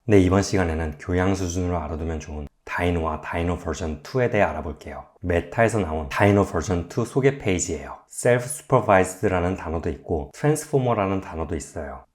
네, 이번 시간에는 교양 수준으로 알아두면 좋은 다이노와 다이노 버전 2에 대해 알아볼게요. 메타에서 나온 다이노 버전 2 소개 페이지예요. Self-Supervised라는 단어도 있고 Transformer라는 단어도 있어요.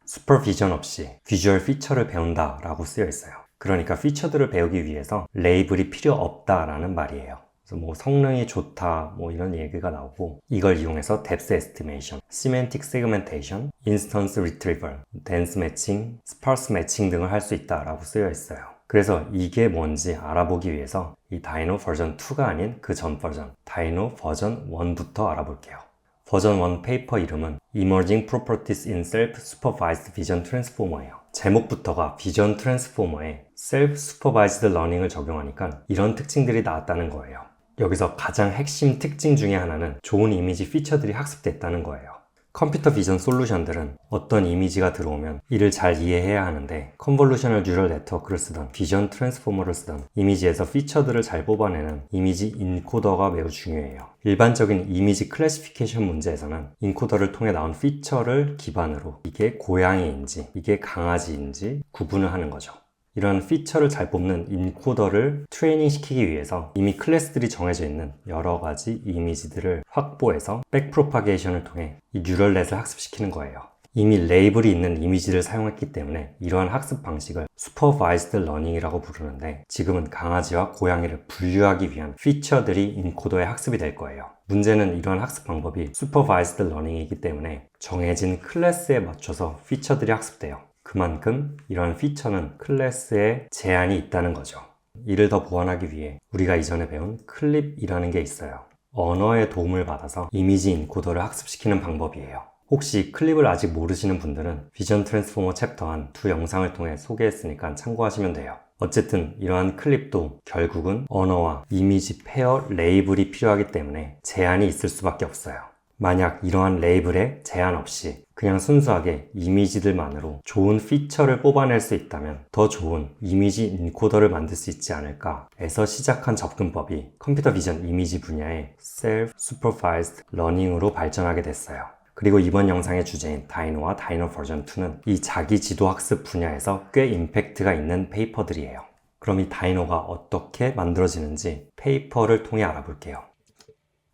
슈퍼비전 없이 비주얼 피처를 배운다 라고 쓰여 있어요. 그러니까 피처들을 배우기 위해서 레이블이 필요 없다라는 말이에요. 그래서 성능이 좋다 이런 얘기가 나오고, 이걸 이용해서 Depth Estimation, Semantic Segmentation, Instance Retrieval, Dense Matching, Sparse Matching 등을 할 수 있다라고 쓰여 있어요. 그래서 이게 뭔지 알아보기 위해서 이 다이노 버전 2가 아닌 그 전 버전, 다이노 버전 1부터 알아볼게요. 버전 1 페이퍼 이름은 Emerging Properties in Self-Supervised Vision Transformer예요. 제목부터가 비전 트랜스포머에 Self-Supervised Learning을 적용하니까 이런 특징들이 나왔다는 거예요. 여기서 가장 핵심 특징 중에 하나는 좋은 이미지 피처들이 학습됐다는 거예요. 컴퓨터 비전 솔루션들은 어떤 이미지가 들어오면 이를 잘 이해해야 하는데, 컨볼루셔널 뉴럴 네트워크를 쓰던 비전 트랜스포머를 쓰던 이미지에서 피처들을 잘 뽑아내는 이미지 인코더가 매우 중요해요. 일반적인 이미지 클래시피케이션 문제에서는 인코더를 통해 나온 피처를 기반으로 이게 고양이인지 이게 강아지인지 구분을 하는 거죠. 이런 피처를 잘 뽑는 인코더를 트레이닝 시키기 위해서 이미 클래스들이 정해져 있는 여러 가지 이미지들을 확보해서 백프로파게이션을 통해 이 뉴럴넷을 학습시키는 거예요. 이미 레이블이 있는 이미지를 사용했기 때문에 이러한 학습 방식을 슈퍼바이스드 러닝이라고 부르는데, 지금은 강아지와 고양이를 분류하기 위한 피처들이 인코더에 학습이 될 거예요. 문제는 이러한 학습 방법이 슈퍼바이스드 러닝이기 때문에 정해진 클래스에 맞춰서 피처들이 학습돼요. 그만큼 이런 피처는 클래스에 제한이 있다는 거죠. 이를 더 보완하기 위해 우리가 이전에 배운 클립이라는 게 있어요. 언어의 도움을 받아서 이미지 인코더를 학습시키는 방법이에요. 혹시 클립을 아직 모르시는 분들은 비전 트랜스포머 챕터 한 두 영상을 통해 소개했으니까 참고하시면 돼요. 어쨌든 이러한 클립도 결국은 언어와 이미지 페어 레이블이 필요하기 때문에 제한이 있을 수밖에 없어요. 만약 이러한 레이블에 제한 없이 그냥 순수하게 이미지들만으로 좋은 피처를 뽑아낼 수 있다면 더 좋은 이미지 인코더를 만들 수 있지 않을까 해서 시작한 접근법이 컴퓨터 비전 이미지 분야의 Self-Supervised Learning으로 발전하게 됐어요. 그리고 이번 영상의 주제인 다이노와 다이노 버전 2는 이 자기 지도 학습 분야에서 꽤 임팩트가 있는 페이퍼들이에요. 그럼 이 다이노가 어떻게 만들어지는지 페이퍼를 통해 알아볼게요.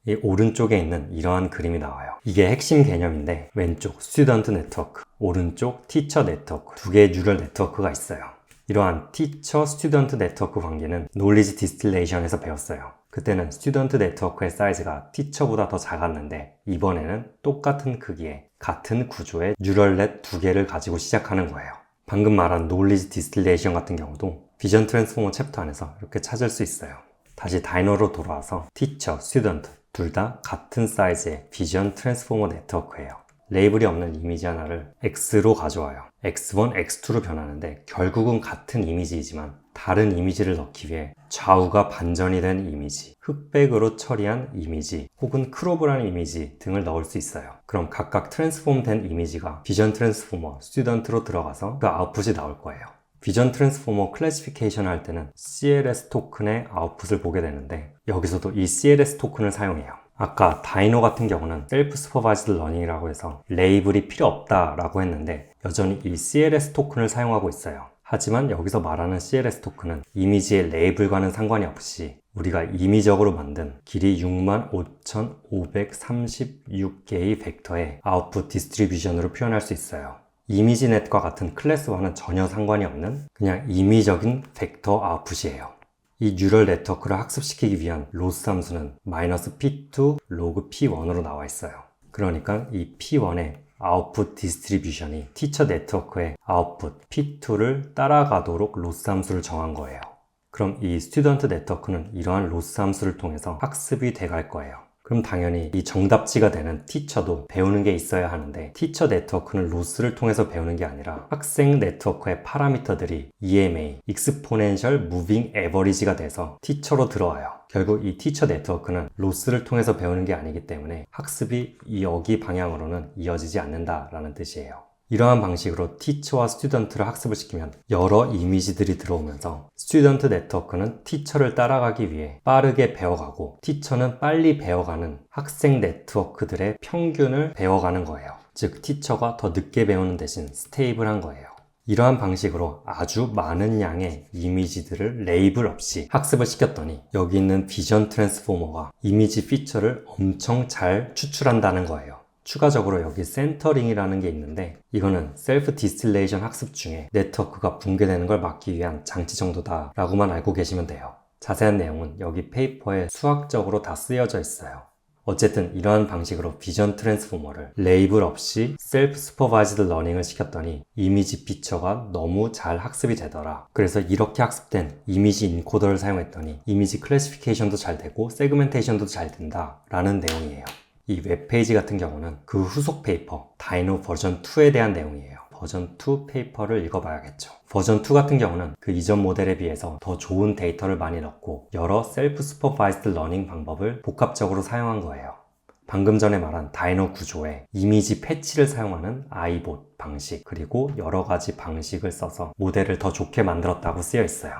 이 오른쪽에 있는 이러한 그림이 나와요. 이게 핵심 개념인데, 왼쪽 스튜던트 네트워크, 오른쪽 티처 네트워크, 두 개의 뉴럴 네트워크가 있어요. 이러한 티처 스튜던트 네트워크 관계는 놀리지 디스틸레이션에서 배웠어요. 그때는 스튜던트 네트워크의 사이즈가 티처보다 더 작았는데, 이번에는 똑같은 크기의 같은 구조의 뉴럴넷 두 개를 가지고 시작하는 거예요. 방금 말한 놀리지 디스틸레이션 같은 경우도 비전 트랜스포머 챕터 안에서 이렇게 찾을 수 있어요. 다시 다이노로 돌아와서 티처, 스튜던트 둘 다 같은 사이즈의 비전 트랜스포머 네트워크예요. 레이블이 없는 이미지 하나를 X로 가져와요. X1, X2로 변하는데 결국은 같은 이미지이지만 다른 이미지를 넣기 위해 좌우가 반전이 된 이미지, 흑백으로 처리한 이미지, 혹은 크롭을 한 이미지 등을 넣을 수 있어요. 그럼 각각 트랜스폼 된 이미지가 비전 트랜스포머, 스튜던트로 들어가서 그 아웃풋이 나올 거예요. 비전 트랜스포머 클래시피케이션 할 때는 CLS 토큰의 아웃풋을 보게 되는데, 여기서도 이 CLS 토큰을 사용해요. 아까 다이노 같은 경우는 셀프 슈퍼바이즈드 러닝이라고 해서 레이블이 필요 없다라고 했는데, 여전히 이 CLS 토큰을 사용하고 있어요. 하지만 여기서 말하는 CLS 토큰은 이미지의 레이블과는 상관이 없이 우리가 임의적으로 만든 길이 65,536개의 벡터의 아웃풋 디스트리뷰션으로 표현할 수 있어요. 이미지넷과 같은 클래스와는 전혀 상관이 없는 그냥 임의적인 벡터 아웃풋이에요. 이 뉴럴 네트워크를 학습시키기 위한 로스 함수는 -p2 log p1으로 나와 있어요. 그러니까 이 p1의 아웃풋 디스트리뷰션이 티처 네트워크의 아웃풋 p2를 따라가도록 로스 함수를 정한 거예요. 그럼 이 스튜던트 네트워크는 이러한 로스 함수를 통해서 학습이 돼갈 거예요. 그럼 당연히 이 정답지가 되는 티처도 배우는 게 있어야 하는데, 티처 네트워크는 로스를 통해서 배우는 게 아니라 학생 네트워크의 파라미터들이 EMA, Exponential Moving Average가 돼서 티처로 들어와요. 결국 이 티처 네트워크는 로스를 통해서 배우는 게 아니기 때문에 학습이 여기 방향으로는 이어지지 않는다라는 뜻이에요. 이러한 방식으로 티처와 스튜던트를 학습을 시키면 여러 이미지들이 들어오면서 스튜던트 네트워크는 티처를 따라가기 위해 빠르게 배워가고, 티처는 빨리 배워가는 학생 네트워크들의 평균을 배워가는 거예요. 즉 티처가 더 늦게 배우는 대신 스테이블한 거예요. 이러한 방식으로 아주 많은 양의 이미지들을 레이블 없이 학습을 시켰더니 여기 있는 비전 트랜스포머가 이미지 피처를 엄청 잘 추출한다는 거예요. 추가적으로 여기 센터링이라는 게 있는데 이거는 셀프 디스틸레이션 학습 중에 네트워크가 붕괴되는 걸 막기 위한 장치 정도다 라고만 알고 계시면 돼요. 자세한 내용은 여기 페이퍼에 수학적으로 다 쓰여져 있어요. 어쨌든 이러한 방식으로 비전 트랜스포머를 레이블 없이 셀프 슈퍼바이즈드 러닝을 시켰더니 이미지 피처가 너무 잘 학습이 되더라. 그래서 이렇게 학습된 이미지 인코더를 사용했더니 이미지 클래시피케이션도 잘 되고 세그멘테이션도 잘 된다 라는 내용이에요. 이 웹페이지 같은 경우는 그 후속 페이퍼 다이노 버전 2에 대한 내용이에요. 버전 2 페이퍼를 읽어봐야겠죠. 버전 2 같은 경우는 그 이전 모델에 비해서 더 좋은 데이터를 많이 넣고 여러 셀프 슈퍼바이즈드 러닝 방법을 복합적으로 사용한 거예요. 방금 전에 말한 다이노 구조에 이미지 패치를 사용하는 아이봇 방식 그리고 여러 가지 방식을 써서 모델을 더 좋게 만들었다고 쓰여 있어요.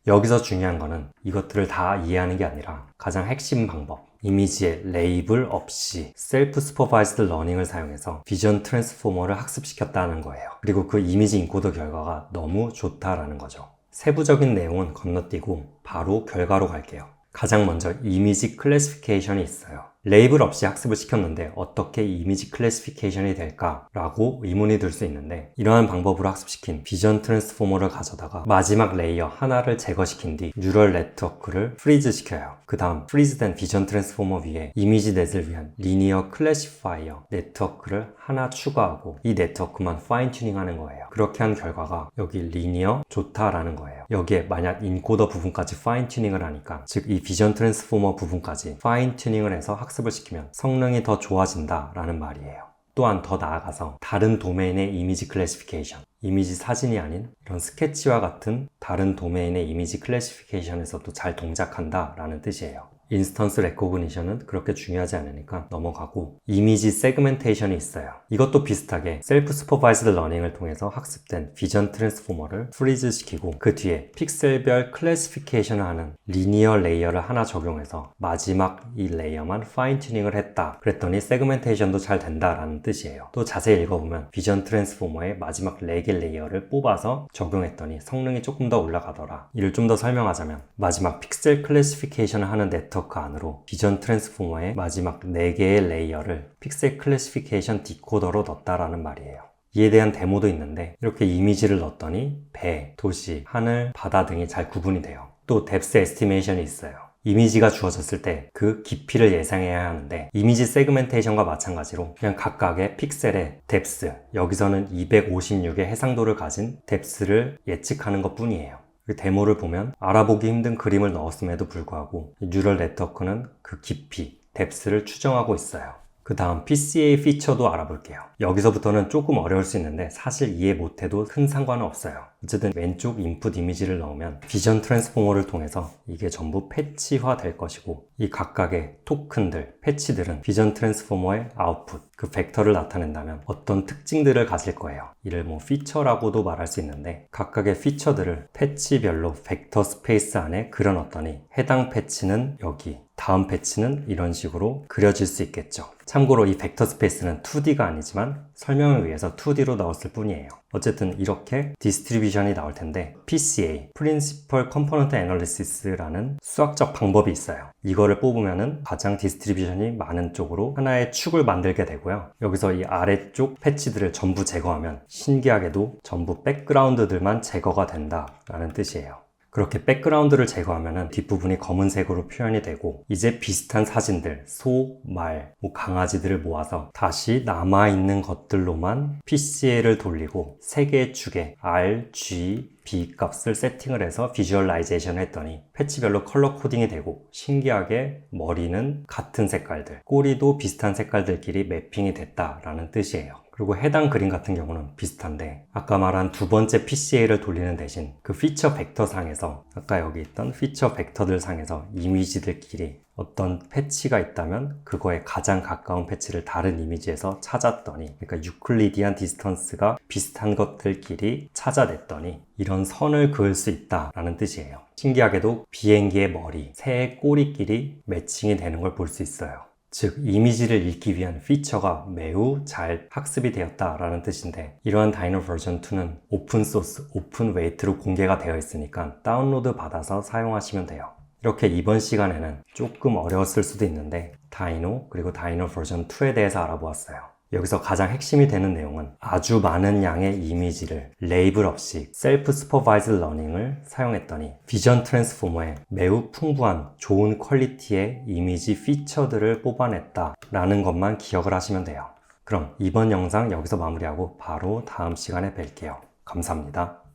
여기서 중요한 거는 이것들을 다 이해하는 게 아니라 가장 핵심 방법 이미지에 레이블 없이 셀프 슈퍼바이즈드 러닝을 사용해서 비전 트랜스포머를 학습시켰다는 거예요. 그리고 그 이미지 인코더 결과가 너무 좋다라는 거죠. 세부적인 내용은 건너뛰고 바로 결과로 갈게요. 가장 먼저 이미지 클래시피케이션이 있어요. 레이블 없이 학습을 시켰는데 어떻게 이미지 클래시피케이션이 될까라고 의문이 들 수 있는데 이러한 방법으로 학습시킨 비전 트랜스포머를 가져다가 마지막 레이어 하나를 제거시킨 뒤 뉴럴 네트워크를 프리즈 시켜요. 그 다음 프리즈된 비전 트랜스포머 위에 이미지 넷을 위한 리니어 클래시파이어 네트워크를 하나 추가하고 이 네트워크만 파인 튜닝하는 거예요. 그렇게 한 결과가 여기 리니어 좋다라는 거예요. 여기에 만약 인코더 부분까지 파인 튜닝을 하니까 즉 이 비전 트랜스포머 부분까지 파인 튜닝을 해서 학습을 시키면 성능이 더 좋아진다 라는 말이에요. 또한 더 나아가서 다른 도메인의 이미지 클래시피케이션 이미지 사진이 아닌 이런 스케치와 같은 다른 도메인의 이미지 클래시피케이션에서도 잘 동작한다 라는 뜻이에요. 인스턴스 레코그니션은 그렇게 중요하지 않으니까 넘어가고 이미지 세그멘테이션이 있어요. 이것도 비슷하게 셀프 슈퍼바이즈드 러닝을 통해서 학습된 비전 트랜스포머를 프리즈 시키고 그 뒤에 픽셀별 클래시피케이션을 하는 리니어 레이어를 하나 적용해서 마지막 이 레이어만 파인 튜닝을 했다. 그랬더니 세그멘테이션도 잘 된다라는 뜻이에요. 또 자세히 읽어보면 비전 트랜스포머의 마지막 4개 레이어를 뽑아서 적용했더니 성능이 조금 더 올라가더라. 이를 좀 더 설명하자면 마지막 픽셀 클래시피케이션을 하는 네트워크 안으로 비전 트랜스포머의 마지막 4개의 레이어를 픽셀 클래시피케이션 디코더로 넣었다라는 말이에요. 이에 대한 데모도 있는데 이렇게 이미지를 넣었더니 배, 도시, 하늘, 바다 등이 잘 구분이 돼요. 또 뎁스 에스티메이션이 있어요. 이미지가 주어졌을 때 그 깊이를 예상해야 하는데 이미지 세그멘테이션과 마찬가지로 그냥 각각의 픽셀의 뎁스 여기서는 256의 해상도를 가진 뎁스를 예측하는 것 뿐이에요. 그 데모를 보면 알아보기 힘든 그림을 넣었음에도 불구하고 뉴럴 네트워크는 그 깊이, 뎁스를 추정하고 있어요. 그 다음 PCA 피처도 알아볼게요. 여기서부터는 조금 어려울 수 있는데 사실 이해 못해도 큰 상관은 없어요. 어쨌든 왼쪽 인풋 이미지를 넣으면 비전 트랜스포머를 통해서 이게 전부 패치화 될 것이고 이 각각의 토큰들, 패치들은 비전 트랜스포머의 아웃풋, 그 벡터를 나타낸다면 어떤 특징들을 가질 거예요. 이를 뭐 피처라고도 말할 수 있는데 각각의 피처들을 패치별로 벡터 스페이스 안에 그려넣었더니 해당 패치는 여기, 다음 패치는 이런 식으로 그려질 수 있겠죠. 참고로 이 벡터 스페이스는 2D가 아니지만 설명을 위해서 2D로 넣었을 뿐이에요. 어쨌든 이렇게 디스트리뷰션이 나올 텐데 PCA, Principal Component Analysis라는 수학적 방법이 있어요. 이거를 뽑으면은 가장 디스트리뷰션이 많은 쪽으로 하나의 축을 만들게 되고요. 여기서 이 아래쪽 패치들을 전부 제거하면 신기하게도 전부 백그라운드들만 제거가 된다라는 뜻이에요. 그렇게 백그라운드를 제거하면 뒷부분이 검은색으로 표현이 되고 이제 비슷한 사진들, 소, 말, 강아지들을 모아서 다시 남아있는 것들로만 PCA를 돌리고 3개의 축에 R, G, B 값을 세팅을 해서 비주얼라이제이션을 했더니 패치별로 컬러 코딩이 되고 신기하게 머리는 같은 색깔들, 꼬리도 비슷한 색깔들끼리 매핑이 됐다라는 뜻이에요. 그리고 해당 그림 같은 경우는 비슷한데 아까 말한 두 번째 PCA를 돌리는 대신 그 피처 벡터 상에서 아까 여기 있던 피처 벡터들 상에서 이미지들끼리 어떤 패치가 있다면 그거에 가장 가까운 패치를 다른 이미지에서 찾았더니 그러니까 유클리디안 디스턴스가 비슷한 것들끼리 찾아냈더니 이런 선을 그을 수 있다라는 뜻이에요. 신기하게도 비행기의 머리, 새의 꼬리끼리 매칭이 되는 걸 볼 수 있어요. 즉 이미지를 읽기 위한 피처가 매우 잘 학습이 되었다라는 뜻인데, 이러한 다이노 버전 2는 오픈소스, 오픈웨이트로 공개가 되어 있으니까 다운로드 받아서 사용하시면 돼요. 이렇게 이번 시간에는 조금 어려웠을 수도 있는데 다이노 그리고 다이노 버전 2에 대해서 알아보았어요. 여기서 가장 핵심이 되는 내용은 아주 많은 양의 이미지를 레이블 없이 셀프 슈퍼바이즈 러닝을 사용했더니 비전 트랜스포머에 매우 풍부한 좋은 퀄리티의 이미지 피처들을 뽑아냈다라는 것만 기억을 하시면 돼요. 그럼 이번 영상 여기서 마무리하고 바로 다음 시간에 뵐게요. 감사합니다.